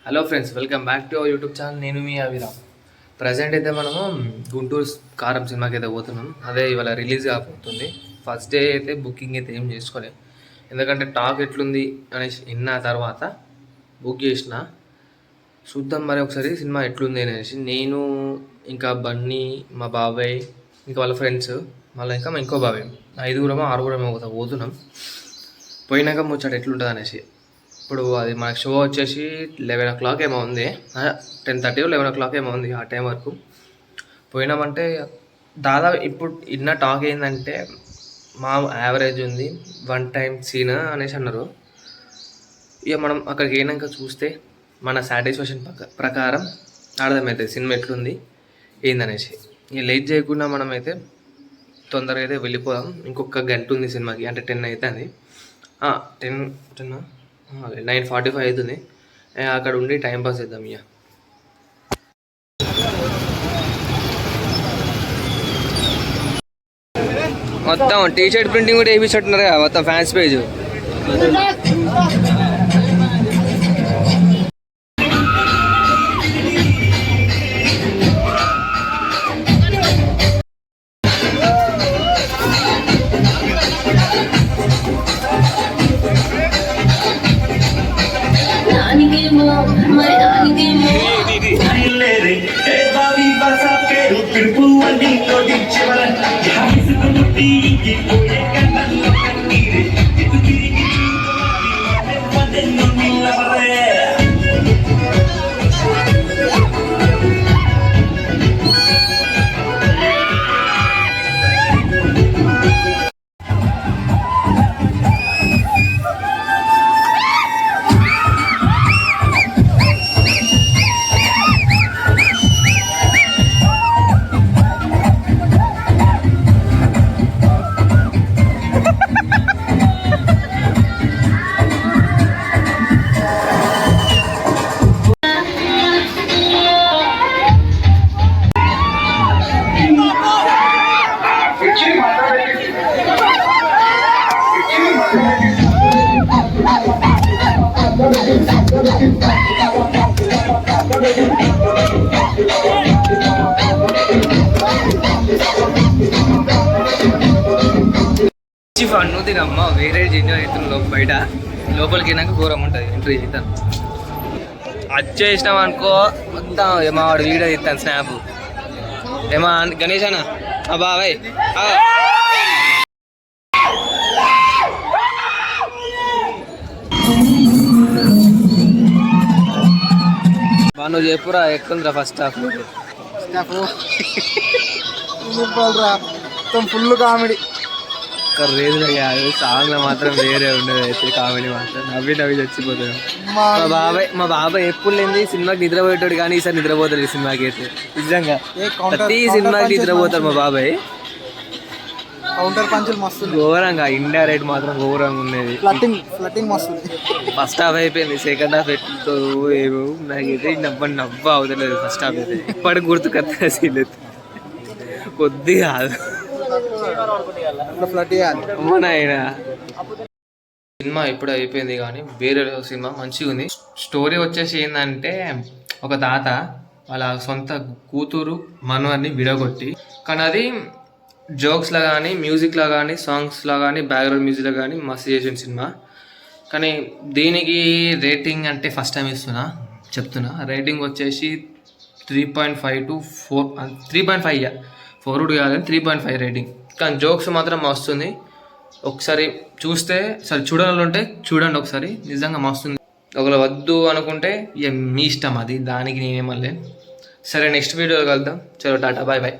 Hello friends, welcome back to our YouTube channel. నేను మీ అవిరామ్. Present అయితే మనము గుంటూరు కారం సినిమాకి అయితే పోతున్నాం. అదే ఇవాళ రిలీజ్ కాబోతుంది. ఫస్ట్ డే అయితే బుకింగ్ అయితే ఏం చేసుకోలేదు, ఎందుకంటే టాక్ ఎట్లుంది అనేసి విన్న తర్వాత బుక్ చేసిన. చూద్దాం మరి ఒకసారి సినిమా ఎట్లుంది అనేసి. నేను ఇంకా బన్నీ, మా బాబాయ్, ఇంకా వాళ్ళ ఫ్రెండ్స్, మళ్ళీ ఇంకా మా ఇంకో బాబాయ్, 5-6 పోతున్నాం. పోయినాక ముచ్చట ఎట్లుంటుంది అనేసి. ఇప్పుడు అది మనకు షో వచ్చేసి 11 o'clock ఏమో ఉంది, 10:30 or 11 o'clock ఏమో ఉంది. ఆ టైం వరకు పోయినామంటే దాదాపు ఇప్పుడు ఇన్న టాక్ ఏంటంటే మా యావరేజ్ ఉంది, 1 time సీన్ అనేసి అన్నారు. ఇక మనం అక్కడికి అయినాక చూస్తే మన సాటిస్ఫాక్షన్ ప్రకారం అర్థమవుతుంది సినిమా ఎట్లుంది ఏందనేసి. ఇక లేట్ చేయకుండా మనమైతే తొందరగా అయితే వెళ్ళిపోదాం. ఇంకొక గంట ఉంది సినిమాకి, అంటే 10 అవుతుంది. 9:45 అవుతుంది. అక్కడ ఉండి టైంపాస్ చేద్దాం. ఇక మొత్తం టీషర్ట్ ప్రింటింగ్ కూడా వేయించుంటున్నారు కదా, మొత్తం ఫ్యాన్స్ పేజ్. ఫన్ను తినమ్మ వేరే ఎంజాయ్ అవుతుంది. బయట లోపలికి వెళ్ళాక ఘోరం ఉంటుంది ఎంట్రీ చేస్తాను. వచ్చేసినాం అనుకో మొత్తం ఏమో వాడు వీడియో తీస్తాను, స్నాప్ ఏమో గణేష్ అన్న మా బాబాయ్. నువ్వు చెప్పురా ఎక్కుందిరా ఫస్ట్ హాఫ్. ఫుల్ కామెడీ రేదుగా కాదు, సాంగ్లో మాత్రం వేరే ఉండదు. అయితే కామెడీ మాత్రం నవ్వి చచ్చిపోతాడు. మా బాబాయ్ ఎప్పుడు లేని సినిమాకి నిద్రపోయేటాడు, కానీ ఈసారి నిద్రపోతాడు ఈ సినిమాకి అయితే. నిజంగా ప్రతి సినిమాకి నిద్రపోతాడు మా బాబాయ్. కౌంటర్ పంచులు మస్తు ఘోరంగా, ఇండియా రేట్ మాత్రం ఘోరంగా ఉన్నది. ఫ్లటింగ్ మస్తు. ఫస్ట్ హాఫ్ అయిపోయింది, సెకండ్ హాఫ్ ఎట్లుతో ఏమో నాకైతే నవ్వ అవుతలేదు. ఫస్ట్ హాఫ్ అయితే ఇప్పటికి గుర్తుకొస్తా సీన్ కొద్ది కాదు. సినిమా ఇప్పుడు అయిపోయింది, కానీ వేరే సినిమా మంచిగా ఉంది. స్టోరీ వచ్చేసి ఏంటంటే ఒక తాత వాళ్ళ సొంత కూతురు మనవన్ని విడగొట్టి, కానీ అది జోక్స్లో కానీ మ్యూజిక్లో కానీ సాంగ్స్లో కానీ బ్యాక్గ్రౌండ్ మ్యూజిక్లో కానీ మస్తు చేసిన సినిమా. కానీ దీనికి రేటింగ్ అంటే ఫస్ట్ టైం చెప్తున్నా రేటింగ్ వచ్చేసి 3.5 to 4, 3.5 4 కాదని 3.5 రేటింగ్. కానీ జోక్స్ మాత్రం మస్తుంది. ఒకసారి చూస్తే సరే చూడాలి ఉంటే చూడండి ఒకసారి, నిజంగా మస్తుంది. ఒకవేళ వద్దు అనుకుంటే ఇక మీ ఇష్టం, అది దానికి నేనేమలే. సరే నెక్స్ట్ వీడియోలో కలుద్దాం. చలో టాటా, బాయ్ బాయ్.